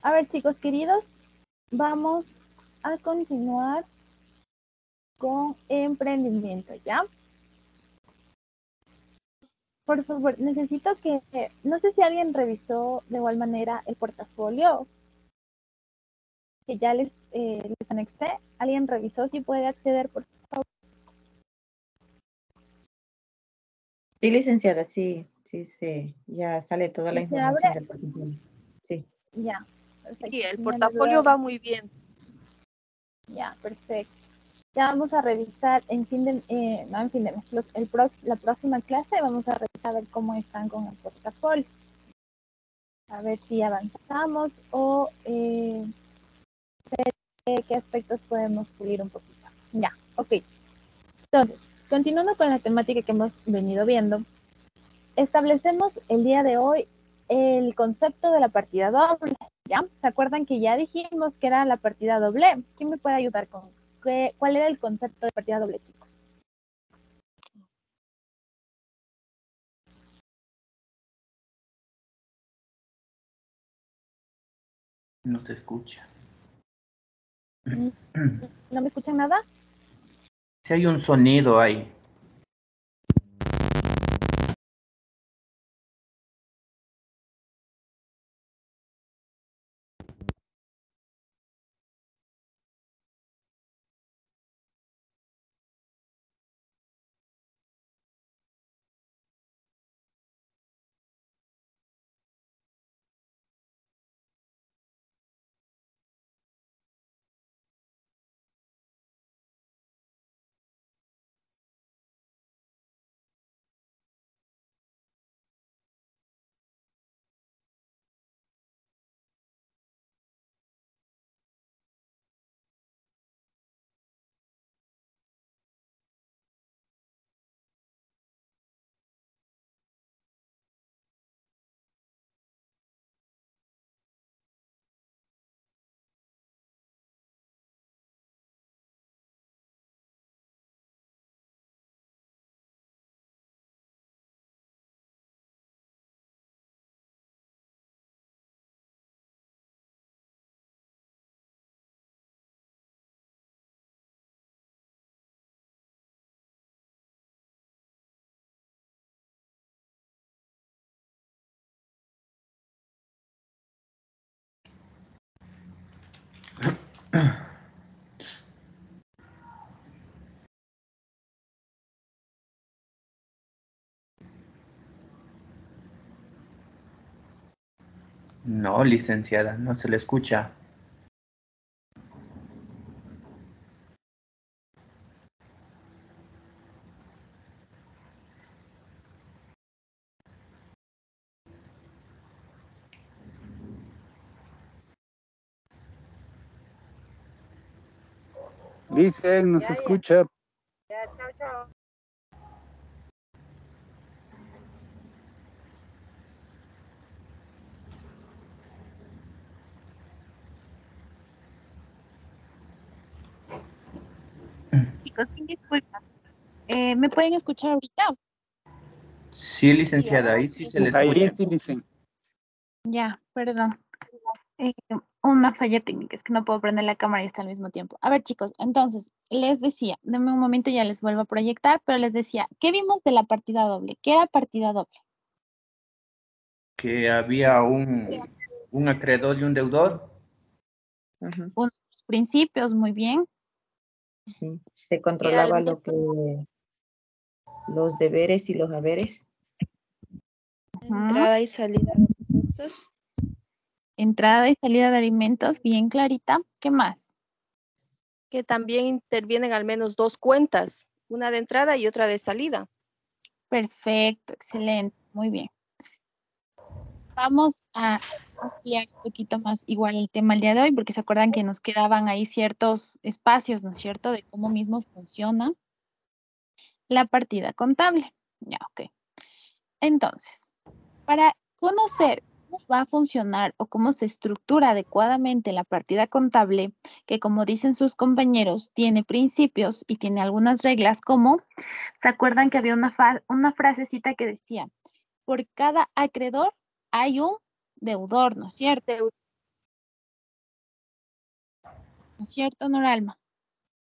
A ver, chicos queridos, vamos a continuar con emprendimiento, ¿ya? Por favor, necesito que, no sé si alguien revisó de igual manera el portafolio que ya les anexé. ¿Alguien revisó si puede acceder, por favor? Sí, licenciada, sí, ya sale toda la ¿Y se abre? información del portafolio. Sí. Ya, Sí, perfecto. el Si no les voy portafolio va muy bien. Ya, perfecto. Ya vamos a revisar en fin de, no en fin de mes, la próxima clase vamos a revisar a ver cómo están con el portafolio. A ver si avanzamos o qué aspectos podemos pulir un poquito. Ya, ok. Entonces, continuando con la temática que hemos venido viendo, establecemos el día de hoy el concepto de la partida doble. ¿Ya? ¿Se acuerdan que ya dijimos que era la partida doble? ¿Quién me puede ayudar con cuál era el concepto de partida doble, chicos? No se escucha. ¿No me escuchan nada? Si hay un sonido ahí. No, licenciada, no se le escucha. Dicen, nos escucha. Ya, chao, chao. Chicos, sin disculpas. ¿Me pueden escuchar ahorita? Sí, licenciada, ahí sí se le Ahí escucha. sí dicen. Ya, perdón. Eh, una falla técnica, es que no puedo prender la cámara y está al mismo tiempo. A ver, chicos, entonces, les decía, denme un momento, ya les vuelvo a proyectar, pero les decía, ¿qué vimos de la partida doble? ¿Qué era partida doble? Que había un acreedor y un deudor. Unos principios, muy bien. Sí, se controlaba lo que los deberes y los haberes. Entrada y salida de recursos. Entrada y salida de alimentos, bien clarita. ¿Qué más? Que también intervienen al menos dos cuentas, una de entrada y otra de salida. Perfecto, excelente, muy bien. Vamos a ampliar un poquito más igual el tema el día de hoy, porque se acuerdan que nos quedaban ahí ciertos espacios, ¿no es cierto?, de cómo mismo funciona la partida contable. Ya, ok. Entonces, para conocer cómo va a funcionar o cómo se estructura adecuadamente la partida contable, que como dicen sus compañeros, tiene principios y tiene algunas reglas, como, ¿se acuerdan que había una frasecita que decía, por cada acreedor hay un deudor, ¿no es cierto? ¿No es cierto, Noralma?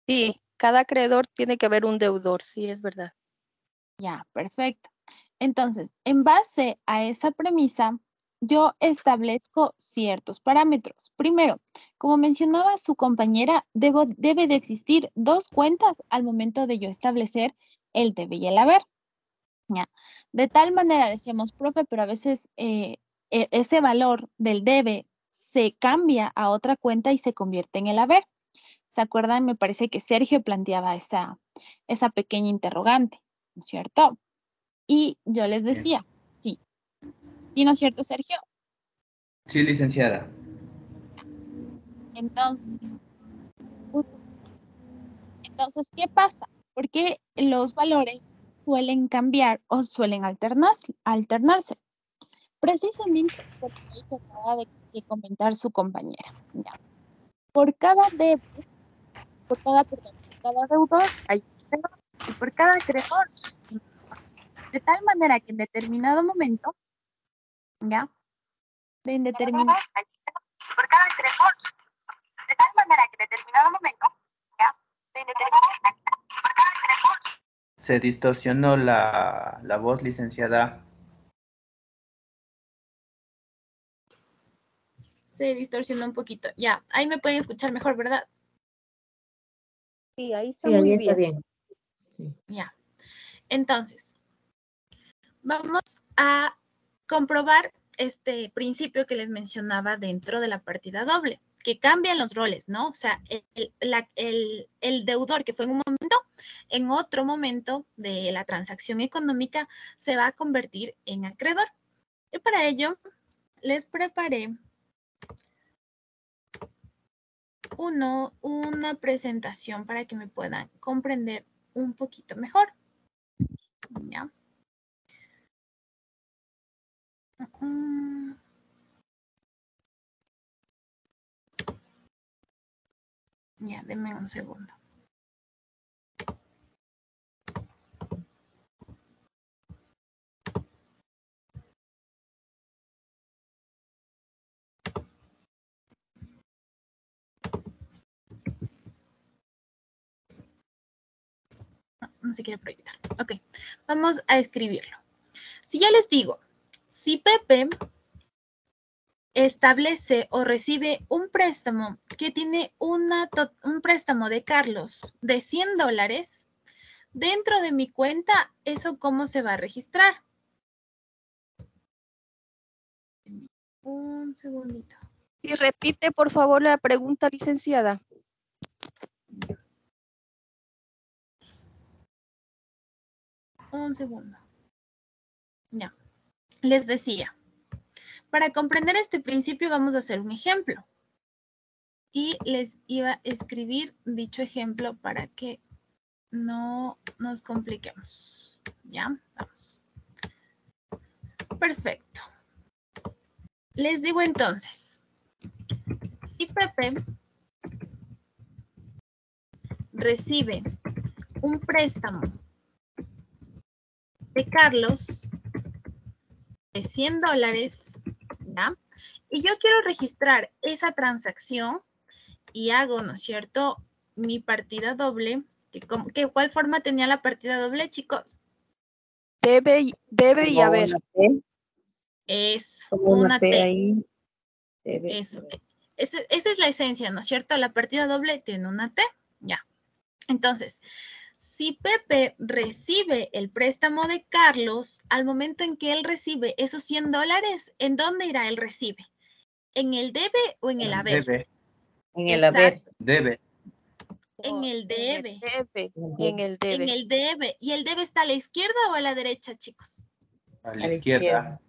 Sí, cada acreedor tiene que haber un deudor, sí, es verdad. Ya, perfecto. Entonces, en base a esa premisa, yo establezco ciertos parámetros. Primero, como mencionaba su compañera, debe de existir dos cuentas al momento de yo establecer el debe y el haber. ¿Ya? De tal manera, decíamos, profe, pero a veces ese valor del debe se cambia a otra cuenta y se convierte en el haber. ¿Se acuerdan? Me parece que Sergio planteaba esa pequeña interrogante, ¿no es cierto? Y yo les decía, sí. ¿Sí, no es cierto, Sergio? Sí, licenciada. Entonces, ¿qué pasa? Porque los valores suelen cambiar o suelen alternarse. Precisamente por ahí que acaba de comentar su compañera. ¿Ya? Por cada deudor hay un acreedor, y por cada acreedor, de tal manera que en determinado momento, ¿ya? Por cada acreedor, de tal manera que en determinado momento, ¿ya? Se distorsionó la voz, licenciada. Se distorsionó un poquito. Ya, ahí me pueden escuchar mejor, ¿verdad? Sí, ahí está Sí, ahí muy está bien. bien. Sí. Ya. Entonces, vamos a comprobar este principio que les mencionaba dentro de la partida doble, que cambian los roles, ¿no? O sea, el deudor que fue en un momento, en otro momento de la transacción económica, se va a convertir en acreedor. Y para ello, les preparé una presentación para que me puedan comprender un poquito mejor. ¿Ya? Ya, denme un segundo. No se quiere proyectar. Ok, vamos a escribirlo. Si ya les digo, si Pepe establece o recibe un préstamo que tiene un préstamo de Carlos de $100, dentro de mi cuenta, ¿eso cómo se va a registrar? Un segundito. Y repite, por favor, la pregunta, licenciada. Un segundo. Ya. Les decía, para comprender este principio vamos a hacer un ejemplo. Y les iba a escribir dicho ejemplo para que no nos compliquemos. ¿Ya? Vamos. Perfecto. Les digo entonces, si Pepe recibe un préstamo de Carlos de $100, ¿ya? Y yo quiero registrar esa transacción y hago, ¿no es cierto?, mi partida doble. ¿Cuál forma tenía la partida doble, chicos? Debe y haber. Es Como una P T. ahí. Debe. Eso. Esa es la esencia, ¿no es cierto? La partida doble tiene una T. Ya. Entonces, si Pepe recibe el préstamo de Carlos, al momento en que él recibe esos $100, ¿en dónde irá el recibe? ¿En el debe o en el haber? Debe. En el haber. Debe. En el debe. En el debe. En el debe. ¿Y el debe está a la izquierda o a la derecha, chicos? A la izquierda.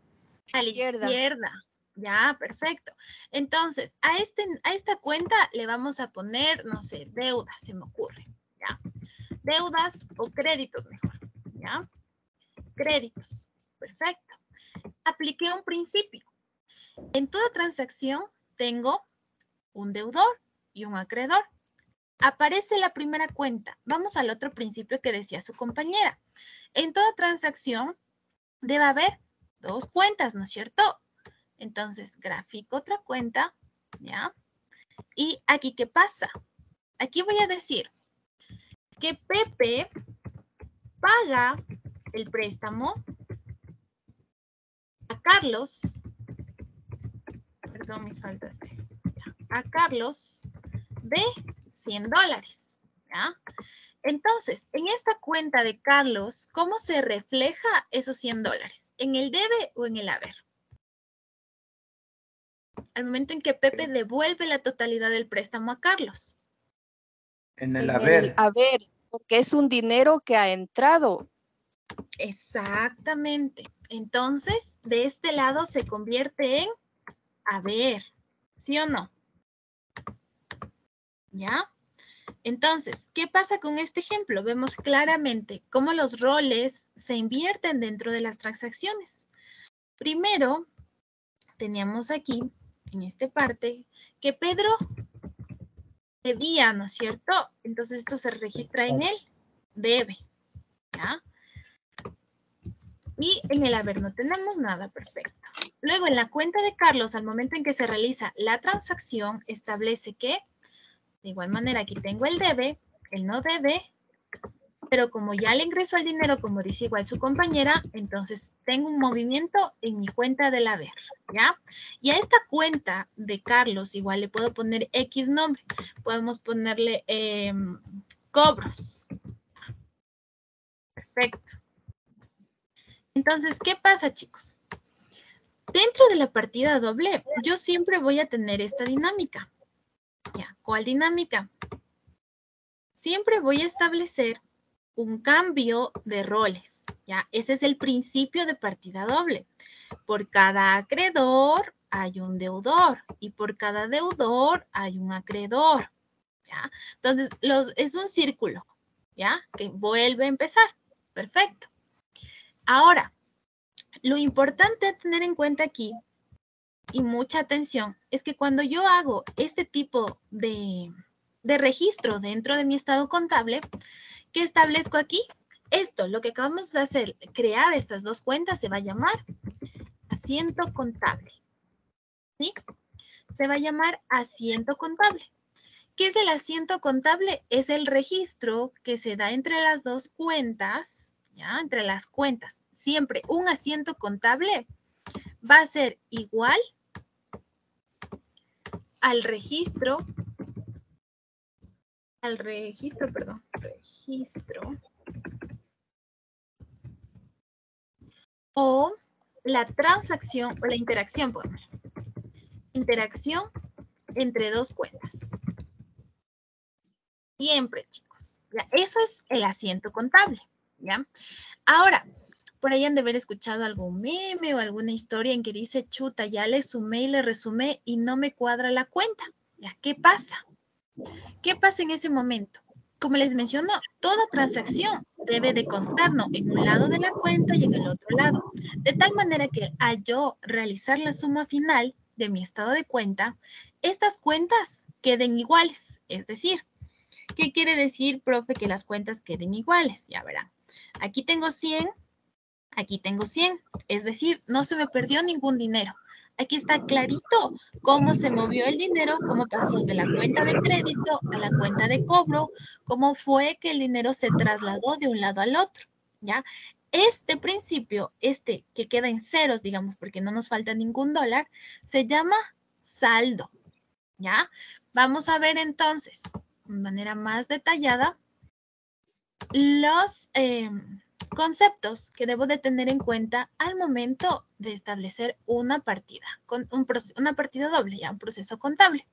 A la izquierda. Ya, perfecto. Entonces, a esta cuenta le vamos a poner, no sé, deudas, se me ocurre. ¿Ya? Deudas o créditos mejor. ¿Ya? Créditos. Perfecto. Apliqué un principio. En toda transacción tengo un deudor y un acreedor. Aparece la primera cuenta. Vamos al otro principio que decía su compañera. En toda transacción debe haber dos cuentas, ¿no es cierto? Entonces, grafico otra cuenta, ¿ya? Y aquí, ¿qué pasa? Aquí voy a decir que Pepe paga el préstamo a Carlos, perdón mis faltas, a Carlos de $100, ¿ya? Entonces, en esta cuenta de Carlos, ¿cómo se refleja esos $100? ¿En el debe o en el haber? Al momento en que Pepe devuelve la totalidad del préstamo a Carlos. En el En haber. el haber, porque es un dinero que ha entrado. Exactamente. Entonces, de este lado se convierte en haber, ¿sí o no? ¿Ya? Entonces, ¿qué pasa con este ejemplo? Vemos claramente cómo los roles se invierten dentro de las transacciones. Primero, teníamos aquí, en esta parte, que Pedro debía, ¿no es cierto? Entonces, esto se registra en el debe, ¿ya? Y en el haber no tenemos nada, perfecto. Luego, en la cuenta de Carlos, al momento en que se realiza la transacción, establece que, de igual manera, aquí tengo el debe, él no debe, pero como ya le ingresó el dinero, como dice igual su compañera, entonces tengo un movimiento en mi cuenta del haber, ¿ya? Y a esta cuenta de Carlos, igual le puedo poner X nombre. Podemos ponerle cobros. Perfecto. Entonces, ¿qué pasa, chicos? Dentro de la partida doble, yo siempre voy a tener esta dinámica. ¿Ya? ¿Cuál dinámica? Siempre voy a establecer un cambio de roles, ¿ya? Ese es el principio de partida doble. Por cada acreedor hay un deudor y por cada deudor hay un acreedor, ¿ya? Entonces, es un círculo, ¿ya? Que vuelve a empezar. Perfecto. Ahora, lo importante a tener en cuenta aquí, y mucha atención, es que cuando yo hago este tipo de registro dentro de mi estado contable, ¿qué establezco aquí? Esto, lo que acabamos de hacer, crear estas dos cuentas, se va a llamar asiento contable. ¿Sí? Se va a llamar asiento contable. ¿Qué es el asiento contable? Es el registro que se da entre las dos cuentas, ¿ya? Entre las cuentas. Siempre un asiento contable va a ser igual al registro, o la transacción o la interacción, podemos. Interacción entre dos cuentas. Siempre, chicos. ¿Ya? Eso es el asiento contable, ¿ya? Ahora, por ahí han de haber escuchado algún meme o alguna historia en que dice, chuta, ya le sumé y le resumé y no me cuadra la cuenta. ¿Ya? ¿Qué pasa? ¿Qué pasa en ese momento? Como les menciono, toda transacción debe de constar, ¿no? En un lado de la cuenta y en el otro lado. De tal manera que al yo realizar la suma final de mi estado de cuenta, estas cuentas queden iguales. Es decir, ¿qué quiere decir, profe, que las cuentas queden iguales? Ya verán. Aquí tengo 100, aquí tengo 100. Es decir, no se me perdió ningún dinero. Aquí está clarito cómo se movió el dinero, cómo pasó de la cuenta de crédito a la cuenta de cobro, cómo fue que el dinero se trasladó de un lado al otro, ¿ya? Este principio, este que queda en ceros, digamos, porque no nos falta ningún dólar, se llama saldo, ¿ya? Vamos a ver entonces, de manera más detallada, los conceptos que debo de tener en cuenta al momento de establecer una partida, una partida doble, ya un proceso contable.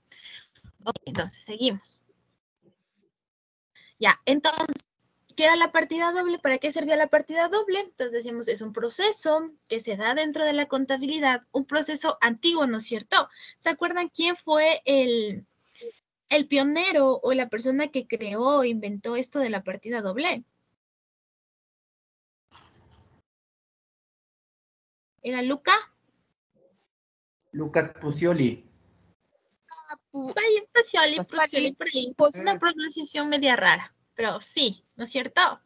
Ok, entonces seguimos. Ya, entonces, ¿qué era la partida doble? ¿Para qué servía la partida doble? Entonces decimos, es un proceso que se da dentro de la contabilidad, un proceso antiguo, ¿no es cierto? ¿Se acuerdan quién fue el pionero o la persona que creó o inventó esto de la partida doble? ¿Era Luca? Lucas Pucioli. Vaya, Pucioli, por ahí. Pues una pronunciación media rara, pero sí, ¿no es cierto?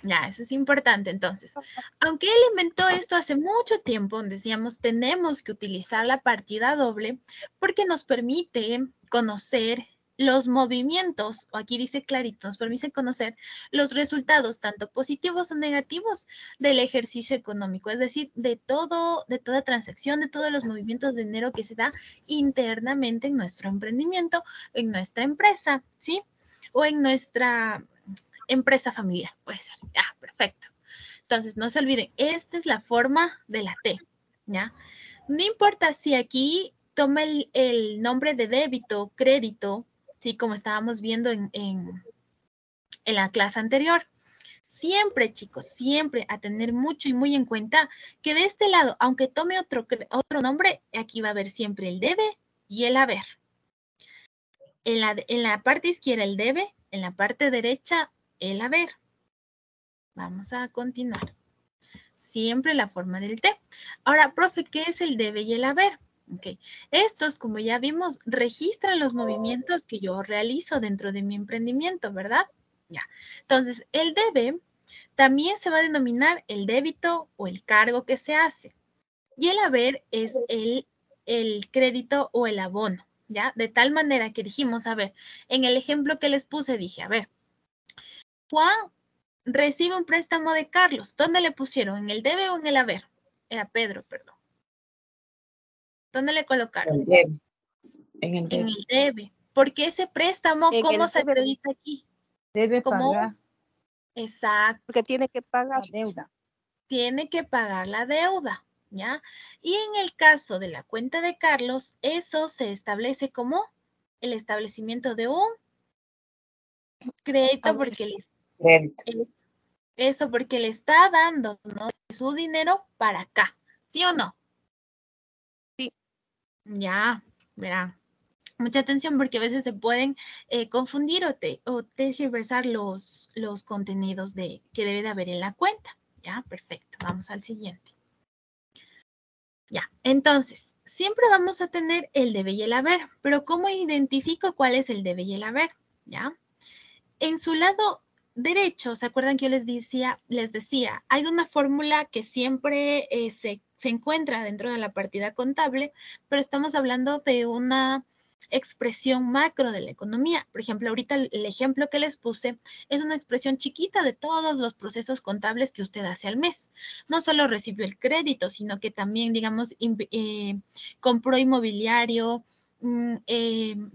Ya, eso es importante entonces. Aunque él inventó esto hace mucho tiempo, decíamos, tenemos que utilizar la partida doble porque nos permite conocer los movimientos, o aquí dice clarito, nos permite conocer los resultados, tanto positivos o negativos, del ejercicio económico, es decir, de toda transacción, de todos los movimientos de dinero que se da internamente en nuestro emprendimiento, en nuestra empresa, ¿sí? O en nuestra empresa familiar, puede ser. Ah, perfecto. Entonces, no se olviden, esta es la forma de la T, ¿ya? No importa si aquí toma el nombre de débito, crédito, ¿sí? Como estábamos viendo en la clase anterior. Siempre, chicos, siempre a tener mucho y muy en cuenta que de este lado, aunque tome otro nombre, aquí va a haber siempre el debe y el haber. En la parte izquierda el debe, en la parte derecha el haber. Vamos a continuar. Siempre la forma del T. Ahora, profe, ¿qué es el debe y el haber? Ok. Estos, como ya vimos, registran los movimientos que yo realizo dentro de mi emprendimiento, ¿verdad? Ya. Entonces, el debe también se va a denominar el débito o el cargo que se hace. Y el haber es el crédito o el abono, ¿ya? De tal manera que dijimos, a ver, en el ejemplo que les puse, dije, a ver, Juan recibe un préstamo de Carlos. ¿Dónde le pusieron? ¿En el debe o en el haber? Era Pedro, perdón. ¿Dónde le colocaron? El debe. En el En debe. el debe. Porque ese préstamo, En ¿cómo el se debe. realiza aquí? Debe Como, pagar exacto, Porque tiene que pagar. la deuda. tiene que pagar la deuda, ¿ya? Y en el caso de la cuenta de Carlos, eso se establece como el establecimiento de un crédito Haber. porque Crédito. eso porque le está dando, ¿no? Su dinero para acá, ¿sí o no? Sí. Ya, verán. Mucha atención porque a veces se pueden confundir o tergiversar los contenidos que debe de haber en la cuenta. Ya, perfecto. Vamos al siguiente. Ya, entonces, siempre vamos a tener el debe y el haber, pero ¿cómo identifico cuál es el debe y el haber? Ya, en su lado derecho, ¿se acuerdan que yo les decía, hay una fórmula que siempre se encuentra dentro de la partida contable, pero estamos hablando de una expresión macro de la economía. Por ejemplo, ahorita el ejemplo que les puse es una expresión chiquita de todos los procesos contables que usted hace al mes. No solo recibió el crédito, sino que también, digamos, compró inmobiliario,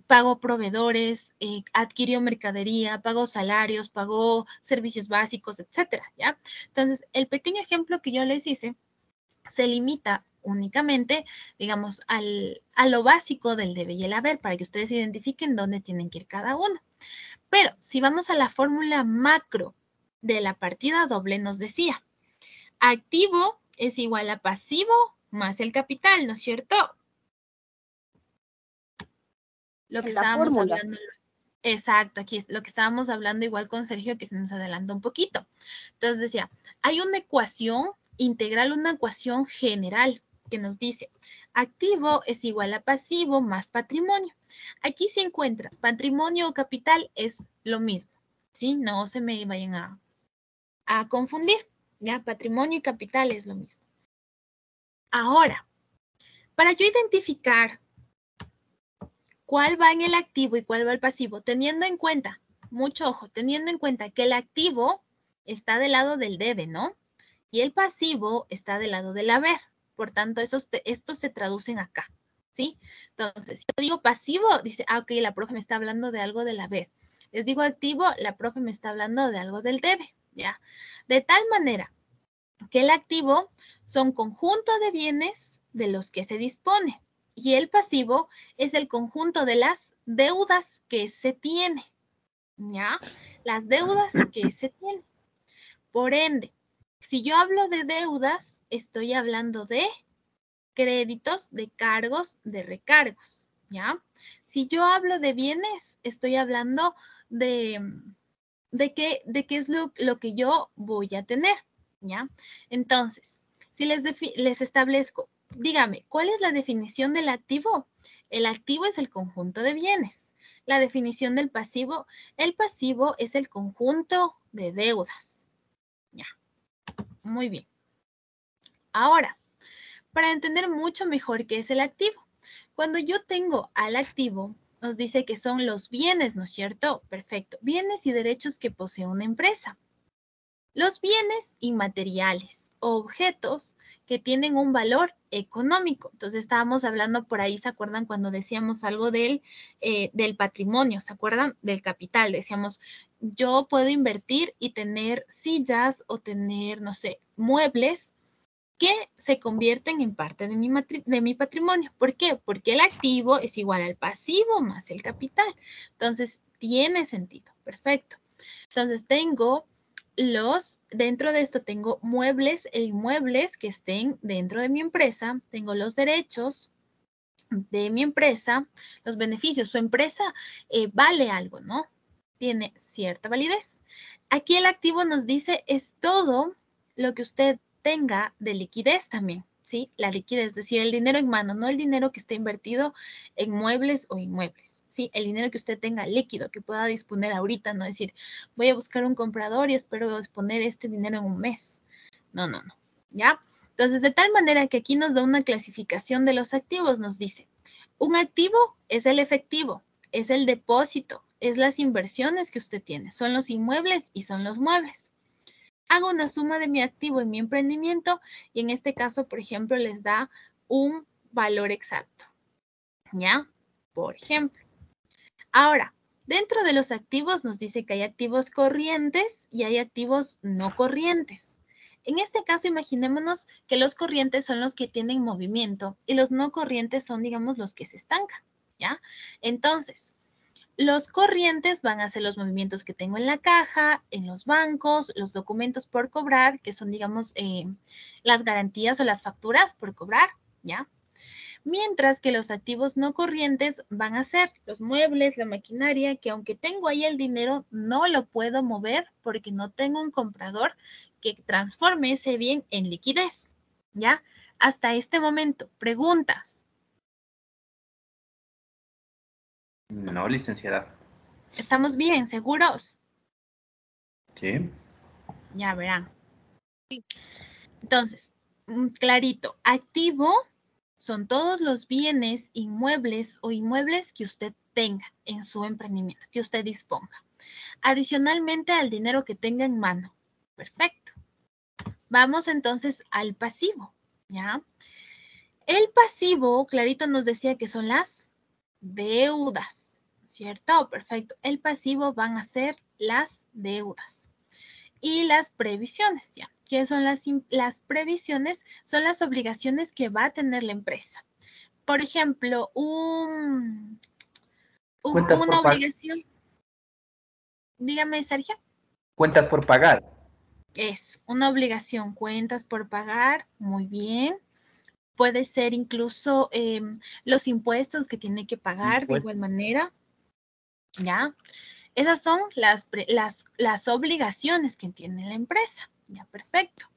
pagó proveedores, adquirió mercadería, pagó salarios, pagó servicios básicos, etcétera, ¿ya? Entonces, el pequeño ejemplo que yo les hice se limita únicamente, digamos, a lo básico del debe y el haber, para que ustedes identifiquen dónde tienen que ir cada uno. Pero si vamos a la fórmula macro de la partida doble, nos decía, activo es igual a pasivo más el capital, ¿no es cierto? Lo que En la estábamos fórmula. hablando. Exacto, aquí es lo que estábamos hablando igual con Sergio, que se nos adelanta un poquito. Entonces decía, hay una ecuación integral, una ecuación general que nos dice, activo es igual a pasivo más patrimonio. Aquí se encuentra, patrimonio o capital es lo mismo, ¿sí? No se me vayan a confundir, ¿ya? Patrimonio y capital es lo mismo. Ahora, para yo identificar cuál va en el activo y cuál va el pasivo, teniendo en cuenta, mucho ojo, teniendo en cuenta que el activo está del lado del debe, ¿no? Y el pasivo está del lado del haber. Por tanto, estos se traducen acá, ¿sí? Entonces, si yo digo pasivo, dice, ok, la profe me está hablando de algo del haber. Les digo activo, la profe me está hablando de algo del debe, ¿ya? De tal manera que el activo son conjunto de bienes de los que se dispone y el pasivo es el conjunto de las deudas que se tiene, ¿ya? Las deudas que se tienen. Por ende, si yo hablo de deudas, estoy hablando de créditos, de cargos, de recargos, ¿ya? Si yo hablo de bienes, estoy hablando de qué es lo que yo voy a tener, ¿ya? Entonces, si les establezco, dígame, ¿cuál es la definición del activo? El activo es el conjunto de bienes. La definición del pasivo, el pasivo es el conjunto de deudas. Ya, muy bien. Ahora, para entender mucho mejor qué es el activo, cuando yo tengo al activo, nos dice que son los bienes, ¿no es cierto? Perfecto. Bienes y derechos que posee una empresa. Los bienes inmateriales o objetos que tienen un valor económico. Entonces estábamos hablando por ahí, ¿se acuerdan cuando decíamos algo del patrimonio? ¿Se acuerdan? Del capital. Decíamos, yo puedo invertir y tener sillas o tener, no sé, muebles que se convierten en parte de mi patrimonio. ¿Por qué? Porque el activo es igual al pasivo más el capital. Entonces, tiene sentido. Perfecto. Entonces, dentro de esto tengo muebles e inmuebles que estén dentro de mi empresa. Tengo los derechos de mi empresa, los beneficios. Su empresa vale algo, ¿no? Tiene cierta validez. Aquí el activo nos dice es todo lo que usted tenga de liquidez también, ¿sí? La liquidez, es decir, el dinero en mano, no el dinero que esté invertido en muebles o inmuebles, ¿sí? El dinero que usted tenga líquido, que pueda disponer ahorita, no decir, voy a buscar un comprador y espero disponer este dinero en un mes. No, no, no, ¿ya? Entonces, de tal manera que aquí nos da una clasificación de los activos, nos dice, un activo es el efectivo, es el depósito, es las inversiones que usted tiene, son los inmuebles y son los muebles. Hago una suma de mi activo en mi emprendimiento y en este caso, por ejemplo, les da un valor exacto, ¿ya? Por ejemplo. Ahora, dentro de los activos nos dice que hay activos corrientes y hay activos no corrientes. En este caso, imaginémonos que los corrientes son los que tienen movimiento y los no corrientes son, digamos, los que se estancan, ¿ya? Entonces, los corrientes van a ser los movimientos que tengo en la caja, en los bancos, los documentos por cobrar, que son, digamos, las garantías o las facturas por cobrar, ¿ya? Mientras que los activos no corrientes van a ser los muebles, la maquinaria, que aunque tengo ahí el dinero, no lo puedo mover porque no tengo un comprador que transforme ese bien en liquidez, ¿ya? Hasta este momento, preguntas. No, licenciada. ¿Estamos bien? ¿Seguros? Sí. Ya verán. Entonces, clarito, activo son todos los bienes inmuebles o inmuebles que usted tenga en su emprendimiento, que usted disponga. Adicionalmente al dinero que tenga en mano. Perfecto. Vamos entonces al pasivo, ¿ya? El pasivo, clarito nos decía que son las deudas, ¿cierto? Perfecto. El pasivo van a ser las deudas. Y las previsiones, ¿ya? ¿Qué son las previsiones? Son las obligaciones que va a tener la empresa. Por ejemplo, Cuentas una por pagar. obligación. Dígame, Sergio. Cuentas por pagar. Es una obligación, cuentas por pagar, muy bien. Puede ser incluso los impuestos que tiene que pagar de igual manera, ¿ya? Esas son las obligaciones que tiene la empresa, ¿ya? Perfecto.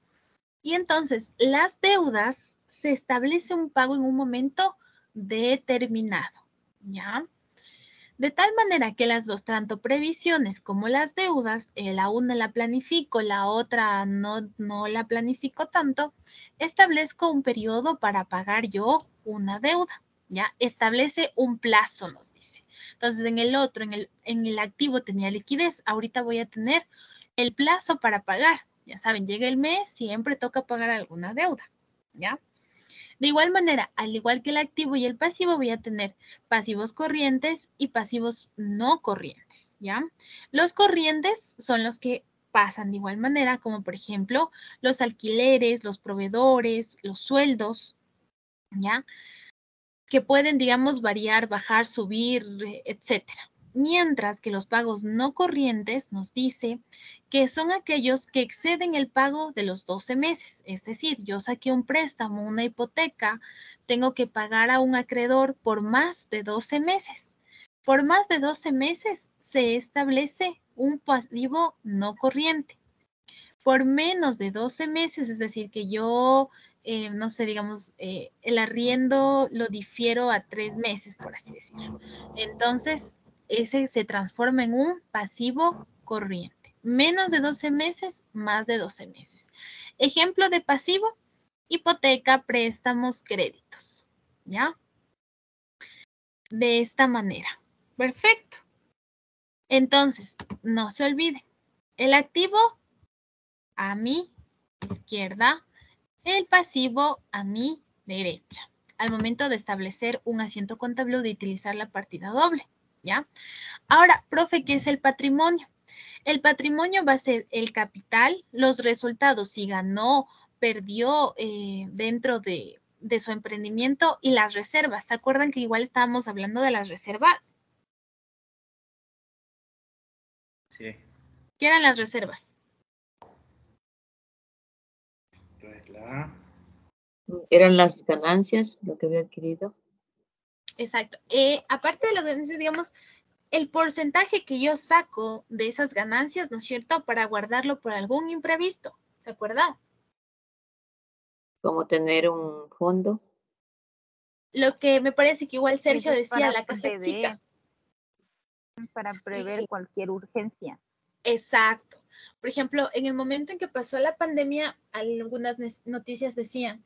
Y entonces, las deudas, se establece un pago en un momento determinado, ¿ya? De tal manera que las dos, tanto previsiones como las deudas, la una la planifico, la otra no la planifico tanto, establezco un periodo para pagar yo una deuda, ¿ya? Establece un plazo, nos dice. Entonces, en el otro, en el activo tenía liquidez, ahorita voy a tener el plazo para pagar. Ya saben, llega el mes, siempre toca pagar alguna deuda, ¿ya? De igual manera, al igual que el activo y el pasivo, voy a tener pasivos corrientes y pasivos no corrientes, ¿ya? Los corrientes son los que pasan de igual manera, como por ejemplo, los alquileres, los proveedores, los sueldos, ¿ya? Que pueden, digamos, variar, bajar, subir, etcétera. Mientras que los pagos no corrientes nos dice que son aquellos que exceden el pago de los 12 meses. Es decir, yo saqué un préstamo, una hipoteca, tengo que pagar a un acreedor por más de 12 meses. Por más de 12 meses se establece un pasivo no corriente. Por menos de 12 meses, es decir, que yo, no sé, digamos, el arriendo lo difiero a 3 meses, por así decirlo. Entonces, ese se transforma en un pasivo corriente. Menos de 12 meses, más de 12 meses. Ejemplo de pasivo, hipoteca, préstamos, créditos. ¿Ya? De esta manera. Perfecto. Entonces, no se olvide, el activo a mi izquierda, el pasivo a mi derecha, al momento de establecer un asiento contable o de utilizar la partida doble, ¿ya? Ahora, profe, ¿qué es el patrimonio? El patrimonio va a ser el capital, los resultados, si ganó, perdió dentro de su emprendimiento y las reservas. ¿Se acuerdan que igual estábamos hablando de las reservas? Sí. ¿Qué eran las reservas? Entonces, Eran las ganancias, lo que había adquirido. Exacto. Aparte de las ganancias, digamos, el porcentaje que yo saco de esas ganancias, ¿no es cierto?, para guardarlo por algún imprevisto. ¿Se acuerdan? Como tener un fondo. Lo que me parece que igual Sergio Eso es decía, para la caja prever, chica. para prever Sí, cualquier urgencia. exacto. Por ejemplo, en el momento en que pasó la pandemia, algunas noticias decían,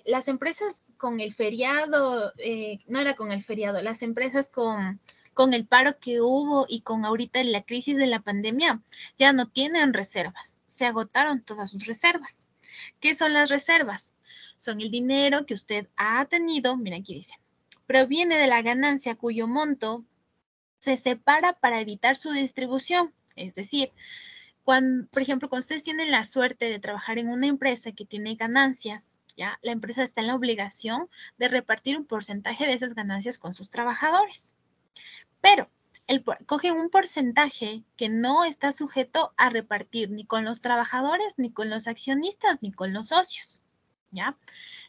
las empresas con el feriado, no era con el feriado, las empresas con el paro que hubo y con ahorita la crisis de la pandemia, ya no tienen reservas, se agotaron todas sus reservas. ¿Qué son las reservas? Son el dinero que usted ha tenido, mira aquí dice, proviene de la ganancia cuyo monto se separa para evitar su distribución. Es decir, cuando, por ejemplo, cuando ustedes tienen la suerte de trabajar en una empresa que tiene ganancias, ¿ya? La empresa está en la obligación de repartir un porcentaje de esas ganancias con sus trabajadores. Pero cogen un porcentaje que no está sujeto a repartir ni con los trabajadores, ni con los accionistas, ni con los socios, ¿ya?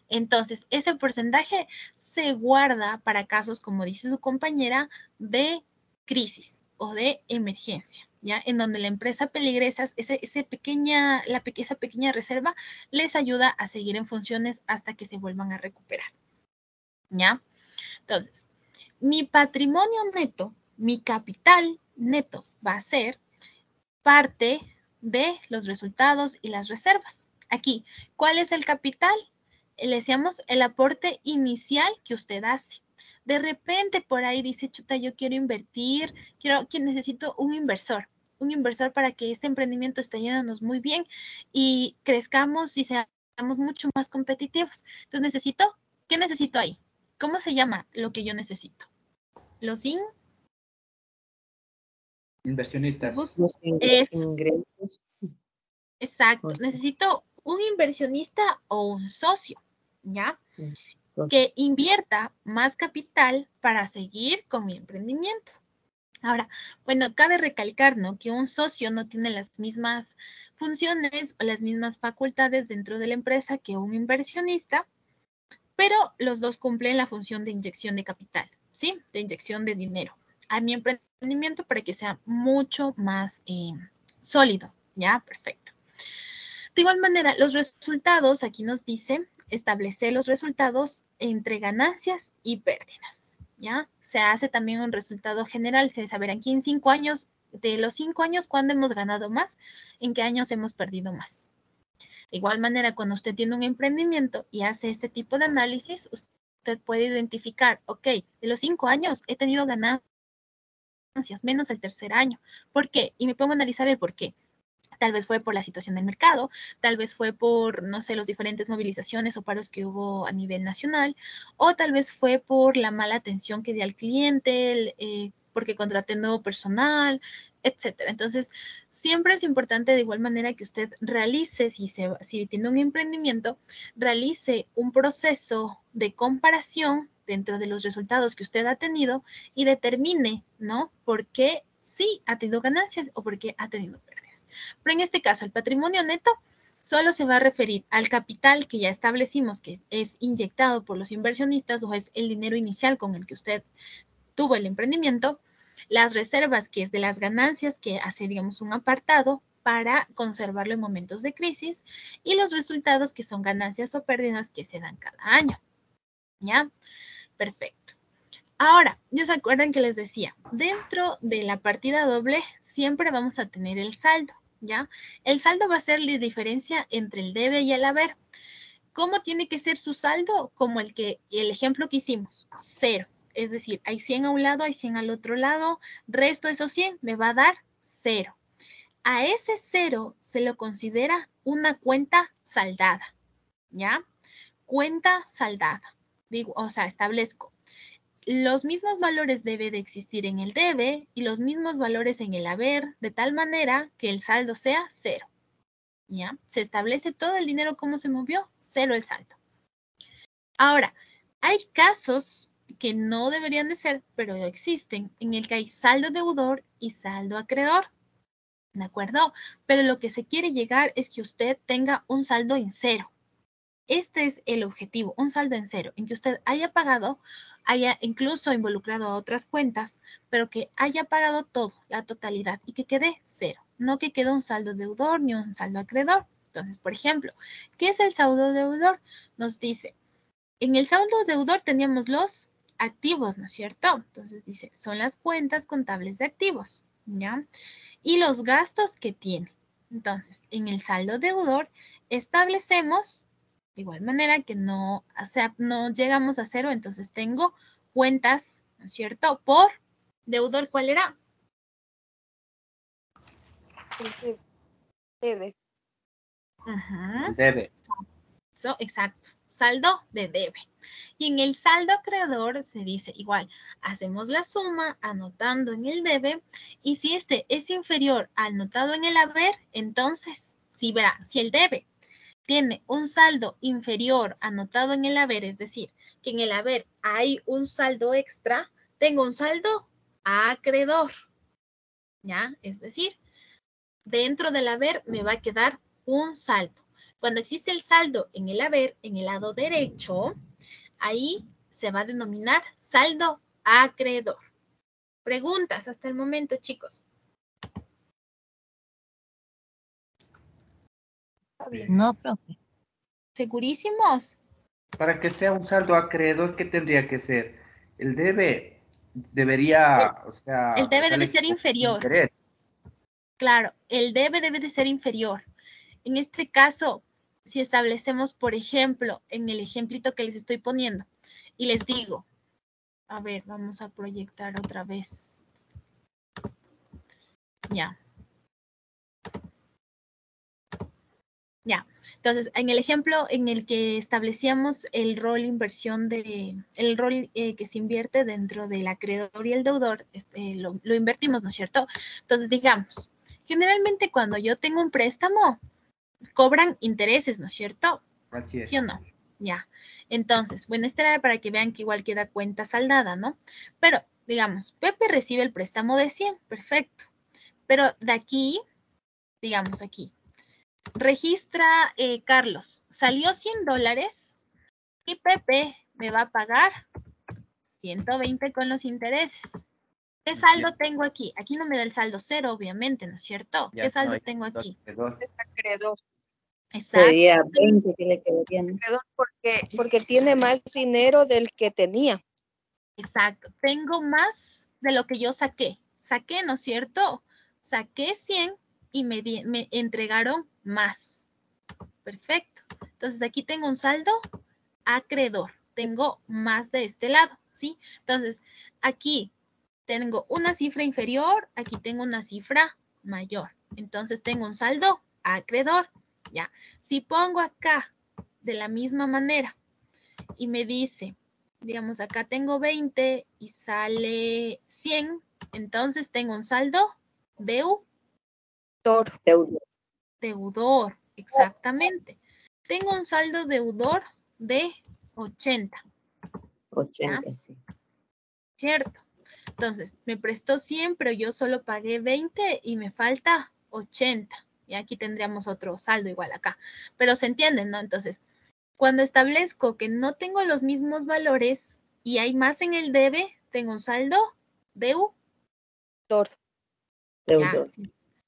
Entonces, ese porcentaje se guarda para casos, como dice su compañera, de crisis o de emergencia, ¿ya? En donde la empresa peligre, esa pequeña reserva les ayuda a seguir en funciones hasta que se vuelvan a recuperar, ¿ya? Entonces, mi patrimonio neto, mi capital neto va a ser parte de los resultados y las reservas. Aquí, ¿cuál es el capital? Le decíamos el aporte inicial que usted hace. De repente por ahí dice, chuta, yo quiero invertir, necesito un inversor para que este emprendimiento esté yéndonos muy bien y crezcamos y seamos mucho más competitivos. Entonces ¿qué necesito ahí? ¿Cómo se llama lo que yo necesito? Los inversionistas. Los es ingresos. exacto. Pues, Necesito un inversionista o un socio, ¿ya? pues, Que invierta más capital para seguir con mi emprendimiento. Ahora, bueno, cabe recalcar, ¿no?, que un socio no tiene las mismas funciones o las mismas facultades dentro de la empresa que un inversionista, pero los dos cumplen la función de inyección de capital, ¿sí? De inyección de dinero a mi emprendimiento para que sea mucho más sólido, ¿ya? Perfecto. De igual manera, los resultados, aquí nos dice, establecer los resultados entre ganancias y pérdidas, ¿ya? Se hace también un resultado general, se saber aquí en 5 años, de los 5 años, ¿cuándo hemos ganado más? ¿En qué años hemos perdido más? De igual manera, cuando usted tiene un emprendimiento y hace este tipo de análisis, usted puede identificar, ok, de los 5 años he tenido ganancias, menos el tercer año. ¿Por qué? Y me pongo a analizar el por qué. Tal vez fue por la situación del mercado, tal vez fue por, no sé, las diferentes movilizaciones o paros que hubo a nivel nacional, o tal vez fue por la mala atención que di al cliente, porque contraté nuevo personal, etcétera. Entonces, siempre es importante de igual manera que usted realice, si tiene un emprendimiento, realice un proceso de comparación dentro de los resultados que usted ha tenido y determine, ¿no?, por qué sí ha tenido ganancias o por qué ha tenido pérdidas. Pero en este caso, el patrimonio neto solo se va a referir al capital que ya establecimos que es inyectado por los inversionistas o es el dinero inicial con el que usted tuvo el emprendimiento, las reservas, que es de las ganancias que hace, digamos, un apartado para conservarlo en momentos de crisis, y los resultados, que son ganancias o pérdidas que se dan cada año. ¿Ya? Perfecto. Ahora, ¿ya se acuerdan que les decía? Dentro de la partida doble siempre vamos a tener el saldo, ¿ya? El saldo va a ser la diferencia entre el debe y el haber. ¿Cómo tiene que ser su saldo? Como el ejemplo que hicimos, 0. Es decir, hay 100 a un lado, hay 100 al otro lado, resto de esos 100 me va a dar 0. A ese 0 se lo considera una cuenta saldada, ¿ya? Cuenta saldada. Digo, o sea, establezco. Los mismos valores debe de existir en el debe y los mismos valores en el haber, de tal manera que el saldo sea 0. ¿Ya? Se establece todo el dinero como se movió, 0 el saldo. Ahora, hay casos que no deberían de ser, pero existen, en el que hay saldo deudor y saldo acreedor. ¿De acuerdo? Pero lo que se quiere llegar es que usted tenga un saldo en 0. Este es el objetivo, un saldo en 0, en que usted haya pagado, haya incluso involucrado a otras cuentas, pero que haya pagado todo, la totalidad, y que quede 0. No que quede un saldo deudor ni un saldo acreedor. Entonces, por ejemplo, ¿qué es el saldo deudor? Nos dice, en el saldo deudor teníamos los activos, ¿no es cierto? Entonces dice, son las cuentas contables de activos, ¿ya? Y los gastos que tiene. Entonces, en el saldo deudor establecemos de igual manera que no, o sea, no llegamos a 0, entonces tengo cuentas, ¿no es cierto? Por deudor, ¿cuál era? El debe. Ajá. Debe. Exacto, saldo de debe. Y en el saldo acreedor se dice igual, hacemos la suma anotando en el debe y si este es inferior al anotado en el haber, entonces, si verá, si el debe tiene un saldo inferior anotado en el haber, es decir, que en el haber hay un saldo extra, tengo un saldo acreedor, ¿ya? Es decir, dentro del haber me va a quedar un saldo. Cuando existe el saldo en el haber, en el lado derecho, ahí se va a denominar saldo acreedor. Preguntas hasta el momento, chicos. No, profe. ¿Segurísimos? Para que sea un saldo acreedor, ¿qué tendría que ser? El debe debería, o sea, El debe debe sale ser con inferior. interés. Claro, el debe de ser inferior. En este caso, si establecemos, por ejemplo, en el ejemplito que les estoy poniendo, y les digo, a ver, vamos a proyectar otra vez. Ya. Ya. Entonces, en el ejemplo en el que establecíamos el rol inversión el rol que se invierte dentro del acreedor y el deudor, lo invertimos, ¿no es cierto? Entonces, digamos, generalmente cuando yo tengo un préstamo, cobran intereses, ¿no es cierto? Así es. ¿Sí o no? Ya. Entonces, bueno, esta era para que vean que igual queda cuenta saldada, ¿no? Pero, digamos, Pepe recibe el préstamo de 100, perfecto. Pero de aquí, digamos aquí, registra Carlos, salió $100 y Pepe me va a pagar 120 con los intereses. ¿Qué saldo tengo aquí? Aquí no me da el saldo 0, obviamente, ¿no es cierto? Ya ¿Qué saldo no hay tengo aquí? acreedor. Es acreedor. Exacto. Sería 20 que le quedarían. Acreedor porque tiene más dinero del que tenía. Exacto. Tengo más de lo que yo saqué. Saqué, ¿no es cierto? Saqué 100 y me entregaron más. Perfecto. Entonces aquí tengo un saldo acreedor. Tengo más de este lado, ¿sí? Entonces aquí tengo una cifra inferior, aquí tengo una cifra mayor. Entonces tengo un saldo acreedor. Ya. Si pongo acá de la misma manera y me dice, digamos, acá tengo 20 y sale 100, entonces tengo un saldo deudor, exactamente. Tengo un saldo deudor de 80. 80, ¿ya? sí. ¿Cierto? Entonces, me prestó 100, pero yo solo pagué 20 y me falta 80. Y aquí tendríamos otro saldo igual acá. Pero se entienden, ¿no? Entonces, cuando establezco que no tengo los mismos valores y hay más en el debe, tengo un saldo deudor. Deudor.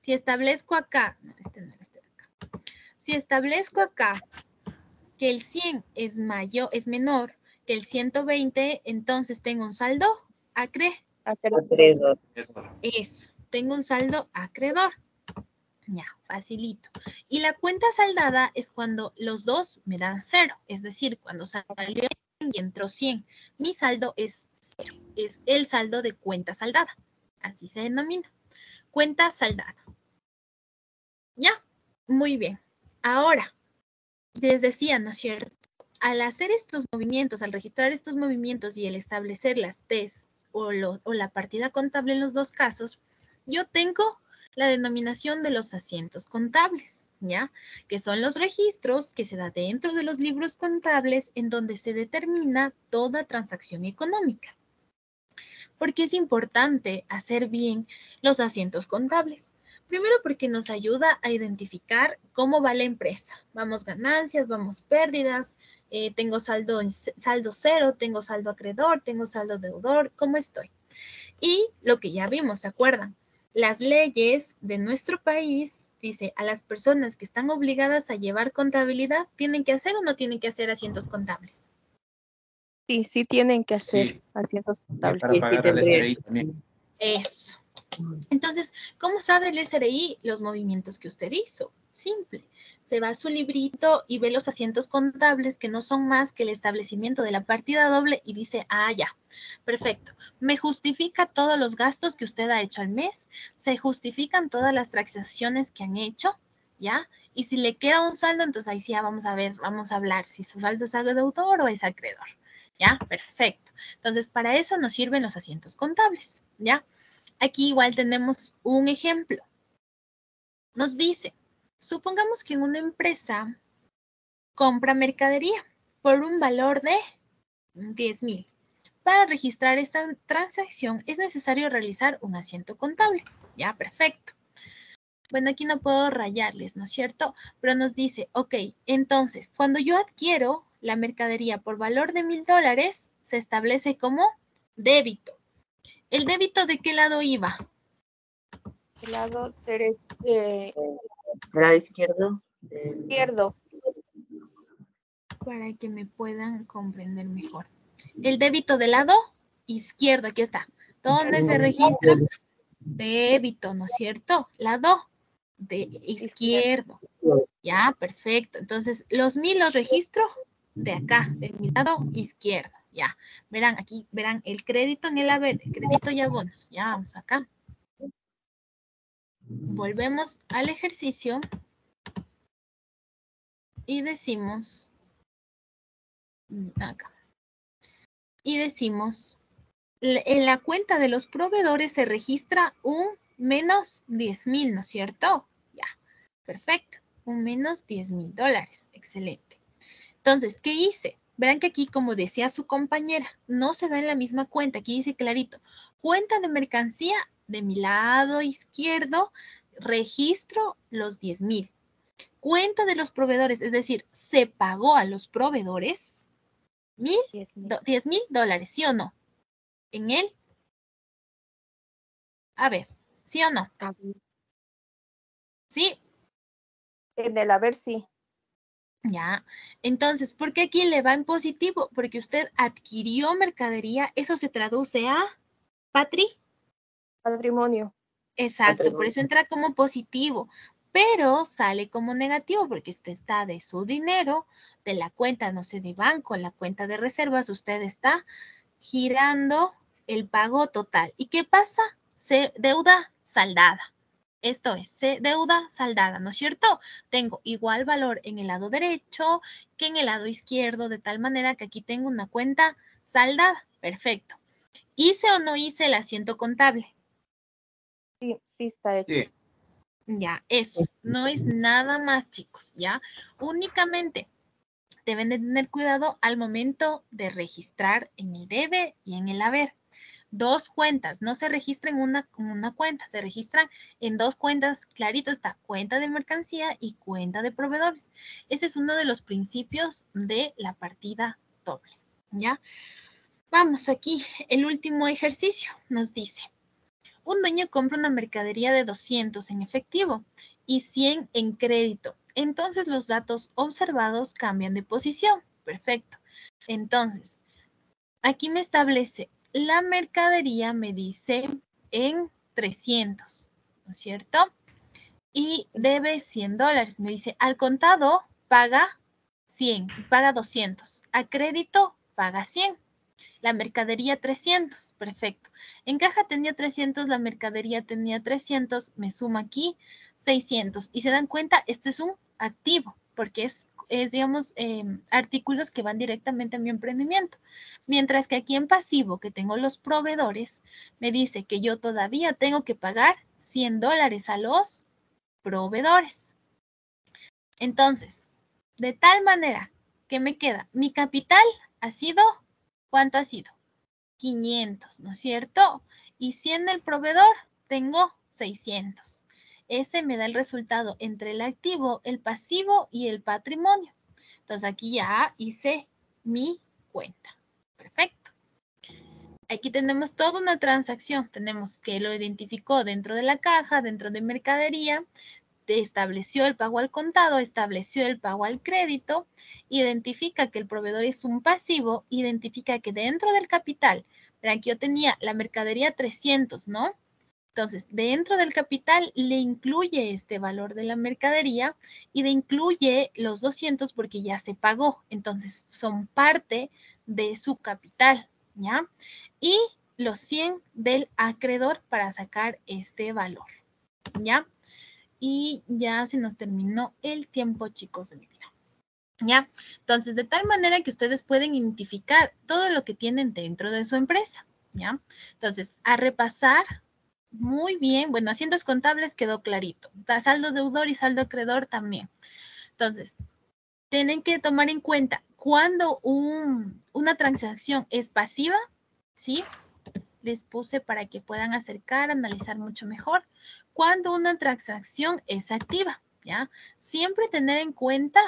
Si establezco acá, no, este no era este de acá. Si establezco acá que el 100 es menor que el 120, entonces tengo un saldo Acreedor. Eso, tengo un saldo acreedor. Ya, facilito. Y la cuenta saldada es cuando los dos me dan 0, es decir, cuando salió 100 y entró 100. Mi saldo es 0. Es el saldo de cuenta saldada. Así se denomina. Cuenta saldada. ¿Ya? Muy bien. Ahora, les decía, ¿no es cierto? Al hacer estos movimientos, al registrar estos movimientos y el establecer las T's o la partida contable en los dos casos, yo tengo la denominación de los asientos contables, ¿ya? Que son los registros que se da dentro de los libros contables en donde se determina toda transacción económica. ¿Por qué es importante hacer bien los asientos contables? Primero porque nos ayuda a identificar cómo va la empresa. Vamos ganancias, vamos pérdidas, tengo saldo cero, tengo saldo acreedor, tengo saldo deudor, ¿cómo estoy? Y lo que ya vimos, ¿se acuerdan? Las leyes de nuestro país dice a las personas que están obligadas a llevar contabilidad, ¿tienen que hacer o no tienen que hacer asientos contables? Sí, sí tienen que hacer Sí. asientos Y contables. para pagar el SRI también. Eso. Entonces, ¿cómo sabe el SRI los movimientos que usted hizo? Simple. Se va a su librito y ve los asientos contables que no son más que el establecimiento de la partida doble y dice, ah, ya, perfecto. Me justifica todos los gastos que usted ha hecho al mes, se justifican todas las transacciones que han hecho, ¿ya? Y si le queda un saldo, entonces ahí sí ya vamos a ver, vamos a hablar si su saldo es deudor o es acreedor, ¿ya? Perfecto. Entonces, para eso nos sirven los asientos contables, ¿ya? Aquí igual tenemos un ejemplo. Nos dice, supongamos que una empresa compra mercadería por un valor de 10,000. Para registrar esta transacción es necesario realizar un asiento contable. Ya, perfecto. Bueno, aquí no puedo rayarles, ¿no es cierto? Pero nos dice, ok, entonces, cuando yo adquiero la mercadería por valor de $1,000, se establece como débito. ¿El débito de qué lado iba? El lado derecho, Lado izquierdo. izquierdo. Para que me puedan comprender mejor. El débito del lado izquierdo, aquí está. ¿Dónde se registra? Débito, ¿no es cierto? Lado de izquierdo. Ya, perfecto. Entonces, los 1,000 los registro de acá, de mi lado izquierdo. Ya, verán, aquí verán el crédito en el haber, el crédito y abonos. Ya, vamos acá. Volvemos al ejercicio y decimos, acá, y decimos, en la cuenta de los proveedores se registra un menos 10,000, ¿no es cierto? Ya, perfecto, un menos $10,000, excelente. Entonces, ¿qué hice? Verán que aquí, como decía su compañera, no se da en la misma cuenta. Aquí dice clarito, cuenta de mercancía de mi lado izquierdo, registro los 10,000. Cuenta de los proveedores, es decir, se pagó a los proveedores $10,000, ¿sí o no? En él, a ver, ¿sí o no? ¿Sí? En el haber, sí. Ya. Entonces, ¿por qué aquí le va en positivo? Porque usted adquirió mercadería, eso se traduce a, Patri. Patrimonio. Exacto, por eso entra como positivo, pero sale como negativo porque usted está de su dinero, de la cuenta, no sé, de banco, la cuenta de reservas, usted está girando el pago total. ¿Y qué pasa? Deuda saldada. Esto es, deuda saldada, ¿no es cierto? Tengo igual valor en el lado derecho que en el lado izquierdo, de tal manera que aquí tengo una cuenta saldada. Perfecto. ¿Hice o no hice el asiento contable? Sí, sí está hecho. Sí. Ya, eso. No es nada más, chicos, ¿ya? Únicamente deben de tener cuidado al momento de registrar en el debe y en el haber. Dos cuentas, no se registra en una cuenta, se registran en dos cuentas, clarito está, cuenta de mercancía y cuenta de proveedores. Ese es uno de los principios de la partida doble, ¿ya? Vamos aquí, el último ejercicio nos dice, un dueño compra una mercadería de 200 en efectivo y 100 en crédito. Entonces los datos observados cambian de posición. Perfecto. Entonces, aquí me establece la mercadería, me dice en 300, ¿no es cierto? Y debe $100. Me dice, al contado paga 100, paga 200. A crédito paga 100. La mercadería 300, perfecto. En caja tenía 300, la mercadería tenía 300, me suma aquí 600. Y se dan cuenta, esto es un activo, porque es digamos, artículos que van directamente a mi emprendimiento. Mientras que aquí en pasivo, que tengo los proveedores, me dice que yo todavía tengo que pagar $100 a los proveedores. Entonces, de tal manera que me queda, mi capital ha sido, ¿cuánto ha sido? 500, ¿no es cierto? Y 100 del proveedor, tengo 600. Ese me da el resultado entre el activo, el pasivo y el patrimonio. Entonces aquí ya hice mi cuenta. Perfecto. Aquí tenemos toda una transacción. Tenemos que lo identificó dentro de la caja, dentro de mercadería, estableció el pago al contado, estableció el pago al crédito, identifica que el proveedor es un pasivo, identifica que dentro del capital, verán que yo tenía la mercadería 300, ¿no? Entonces, dentro del capital le incluye este valor de la mercadería y le incluye los 200 porque ya se pagó. Entonces, son parte de su capital, ¿ya? Y los 100 del acreedor para sacar este valor, ¿ya? Y ya se nos terminó el tiempo, chicos, de mi vida. ¿Ya? Entonces, de tal manera que ustedes pueden identificar todo lo que tienen dentro de su empresa, ¿ya? Entonces, a repasar muy bien. Bueno, haciendas contables quedó clarito. Saldo deudor y saldo acreedor también. Entonces, tienen que tomar en cuenta cuando una transacción es pasiva, ¿sí? Les puse para que puedan acercar, analizar mucho mejor. Cuando una transacción es activa, ¿ya? Siempre tener en cuenta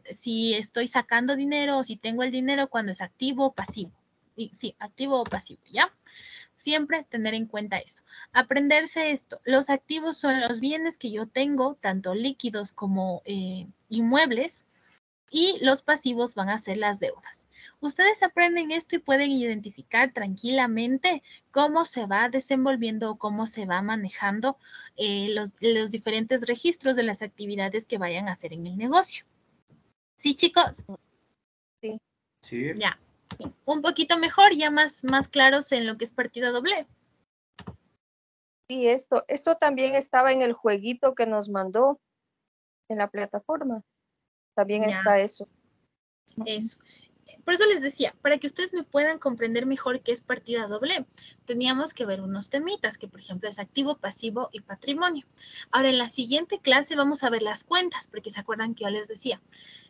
si estoy sacando dinero o si tengo el dinero cuando es activo o pasivo. Y, sí, activo o pasivo, ¿ya? Siempre tener en cuenta eso. Aprenderse esto. Los activos son los bienes que yo tengo, tanto líquidos como inmuebles, y los pasivos van a ser las deudas. Ustedes aprenden esto y pueden identificar tranquilamente cómo se va desenvolviendo o cómo se va manejando los diferentes registros de las actividades que vayan a hacer en el negocio. ¿Sí, chicos? Sí. Sí. Ya. Un poquito mejor, ya más claros en lo que es partida doble. Sí, esto también estaba en el jueguito que nos mandó en la plataforma. También Ya. está eso. Eso. Por eso les decía, para que ustedes me puedan comprender mejor qué es partida doble, teníamos que ver unos temitas, que por ejemplo es activo, pasivo y patrimonio. Ahora, en la siguiente clase vamos a ver las cuentas, porque se acuerdan que yo les decía,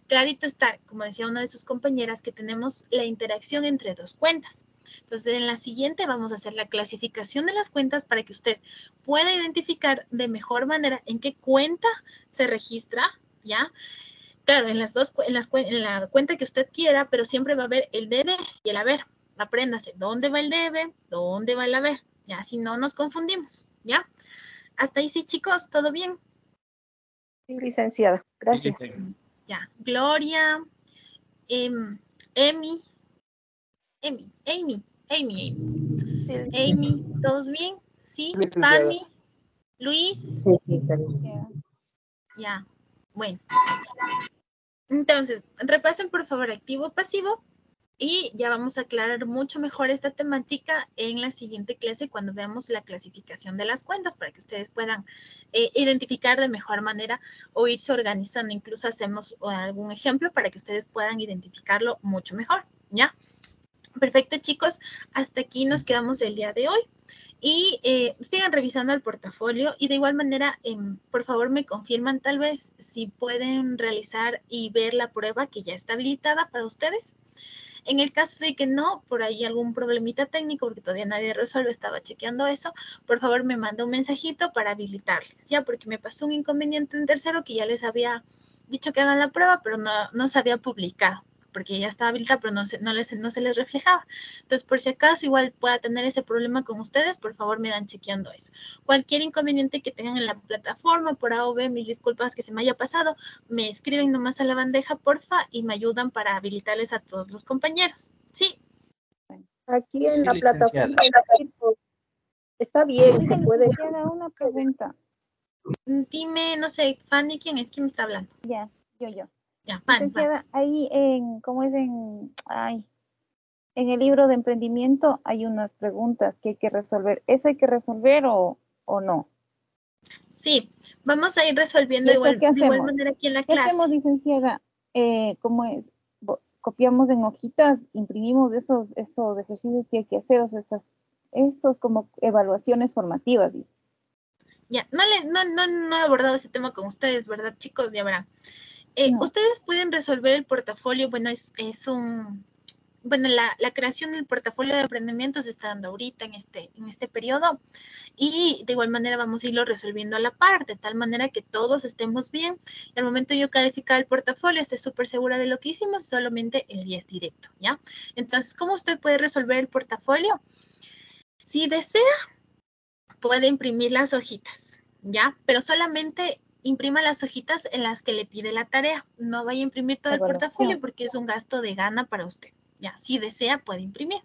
clarito está, como decía una de sus compañeras, que tenemos la interacción entre dos cuentas. Entonces, en la siguiente vamos a hacer la clasificación de las cuentas para que usted pueda identificar de mejor manera en qué cuenta se registra, ¿ya? Claro, en la cuenta que usted quiera, pero siempre va a haber el debe y el haber. Apréndase dónde va el debe, dónde va el haber. Ya, si no nos confundimos, ¿ya? Hasta ahí sí, chicos, ¿todo bien? Sí, licenciada. Gracias. Ya, Gloria, Amy, ¿todos bien? Sí, Fanny, Luis, Sí, sí, está bien. ya, bueno. Entonces, repasen por favor activo, pasivo. Y ya vamos a aclarar mucho mejor esta temática en la siguiente clase cuando veamos la clasificación de las cuentas para que ustedes puedan identificar de mejor manera o irse organizando. Incluso hacemos algún ejemplo para que ustedes puedan identificarlo mucho mejor, ¿ya? Perfecto, chicos. Hasta aquí nos quedamos el día de hoy. Y sigan revisando el portafolio y de igual manera, por favor, me confirman tal vez si pueden realizar y ver la prueba que ya está habilitada para ustedes. En el caso de que no, por ahí algún problemita técnico, porque todavía nadie resuelve, estaba chequeando eso, por favor me manda un mensajito para habilitarles, ya, porque me pasó un inconveniente en tercero que ya les había dicho que hagan la prueba, pero no se había publicado, porque ya estaba habilitada, pero no se les reflejaba. Entonces, por si acaso igual pueda tener ese problema con ustedes, por favor me dan chequeando eso. Cualquier inconveniente que tengan en la plataforma, por A o B, mil disculpas que se me haya pasado, me escriben nomás a la bandeja, porfa, y me ayudan para habilitarles a todos los compañeros. Sí. Aquí en Sí, la licenciada. plataforma está bien, se puede. Una pregunta. Dime, no sé, Fanny, ¿quién es? ¿Quién me está hablando? Ya, yo. Ya, Fanny. Licenciada, ahí ¿cómo es en, En el libro de emprendimiento hay unas preguntas que hay que resolver. ¿Eso hay que resolver o no? Sí, vamos a ir resolviendo ¿Y esto qué de igual hacemos? manera aquí en la ¿Qué clase. hacemos, licenciada? ¿Cómo es? Copiamos en hojitas, imprimimos esos ejercicios que hay que hacer, o sea, esos como evaluaciones formativas, dice. Ya, no he abordado ese tema con ustedes, ¿verdad, chicos? Ya verán. No. Ustedes pueden resolver el portafolio, bueno, bueno, la creación del portafolio de emprendimiento se está dando ahorita en este periodo, y de igual manera vamos a irlo resolviendo a la par, de tal manera que todos estemos bien. Al momento de yo calificar el portafolio, esté súper segura de lo que hicimos, solamente el 10 directo, ¿ya? Entonces, ¿cómo usted puede resolver el portafolio? Si desea, puede imprimir las hojitas, ¿ya? Pero solamente imprima las hojitas en las que le pide la tarea. No vaya a imprimir todo el portafolio porque es un gasto de gana para usted. Ya, si desea, puede imprimir.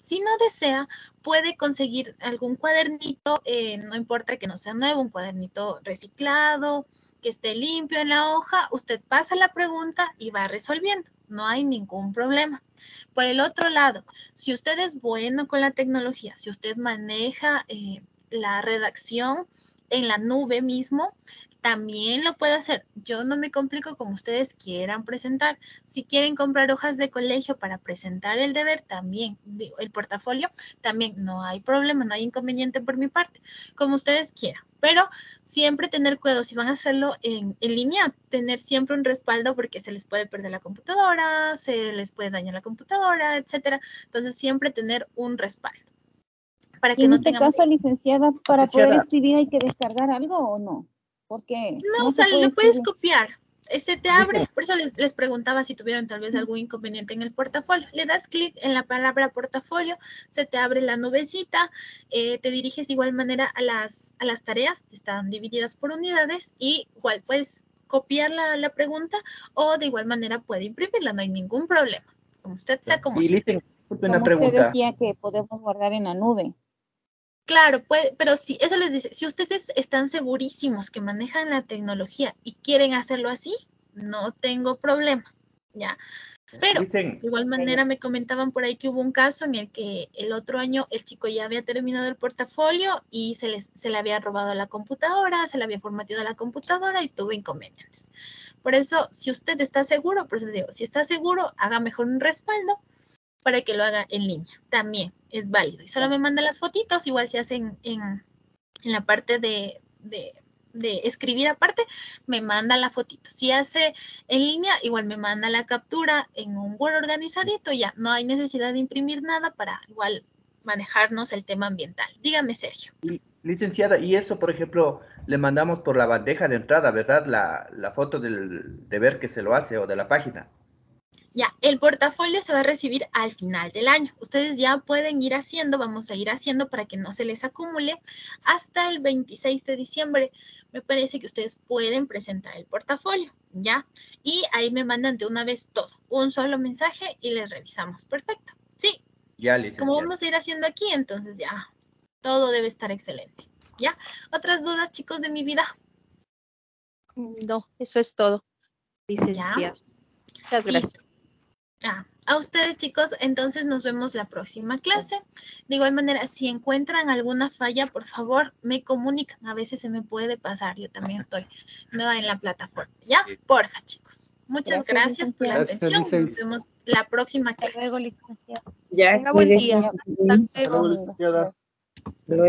Si no desea, puede conseguir algún cuadernito, no importa que no sea nuevo, un cuadernito reciclado, que esté limpio en la hoja. Usted pasa la pregunta y va resolviendo. No hay ningún problema. Por el otro lado, si usted es bueno con la tecnología, si usted maneja la redacción en la nube mismo, también lo puede hacer. Yo no me complico como ustedes quieran presentar. Si quieren comprar hojas de colegio para presentar el deber, también, digo, el portafolio, también no hay problema, no hay inconveniente por mi parte, como ustedes quieran. Pero siempre tener cuidado, si van a hacerlo en línea, tener siempre un respaldo porque se les puede perder la computadora, se les puede dañar la computadora, etcétera. Entonces, siempre tener un respaldo. Para que en no este tengamos... caso, licenciada, para poder escribir hay que descargar algo o no? Porque no, o sea, lo puedes copiar. Te abre, por eso les preguntaba si tuvieron tal vez algún inconveniente en el portafolio. Le das clic en la palabra portafolio, se te abre la nubecita, te diriges de igual manera a las tareas, están divididas por unidades, y igual puedes copiar la pregunta o de igual manera puede imprimirla, no hay ningún problema. Como usted se acomode. Y Licen, disculpe una como pregunta. usted decía que podemos guardar en la nube. Claro, puede, pero sí, eso les dice, si ustedes están segurísimos que manejan la tecnología y quieren hacerlo así, no tengo problema, ¿ya? Pero Dicen, de igual manera me comentaban por ahí que hubo un caso en el que el otro año el chico ya había terminado el portafolio y se le había robado la computadora, se le había formateado la computadora y tuvo inconvenientes. Por eso, si usted está seguro, por eso les digo, si está seguro, haga mejor un respaldo para que lo haga en línea. También es válido. Y solo me manda las fotitos, igual se hacen en la parte de escribir aparte, me manda la fotito. Si hace en línea, igual me manda la captura en un Word organizadito, ya no hay necesidad de imprimir nada para igual manejarnos el tema ambiental. Dígame, Sergio. Licenciada, y eso, por ejemplo, le mandamos por la bandeja de entrada, ¿verdad? La foto del deber que se lo hace o de la página. Ya, el portafolio se va a recibir al final del año. Ustedes ya pueden ir haciendo, vamos a ir haciendo para que no se les acumule hasta el 26 de diciembre. Me parece que ustedes pueden presentar el portafolio, ¿ya? Y ahí me mandan de una vez todo, un solo mensaje y les revisamos. Perfecto. Sí. Ya, licenciada. Como vamos a ir haciendo aquí, entonces ya todo debe estar excelente, ¿ya? ¿Otras dudas, chicos, de mi vida? No, eso es todo, licenciada. Muchas gracias. A ustedes, chicos, entonces nos vemos la próxima clase. De igual manera, si encuentran alguna falla, por favor, me comunican. A veces se me puede pasar, yo también estoy nueva en la plataforma, ¿ya? Porfa, chicos. Muchas gracias por la atención. Nos vemos la próxima clase. Hasta luego, licenciada. Ya, Tenga buen día. cuídese. Hasta luego. Licenciada. Luego.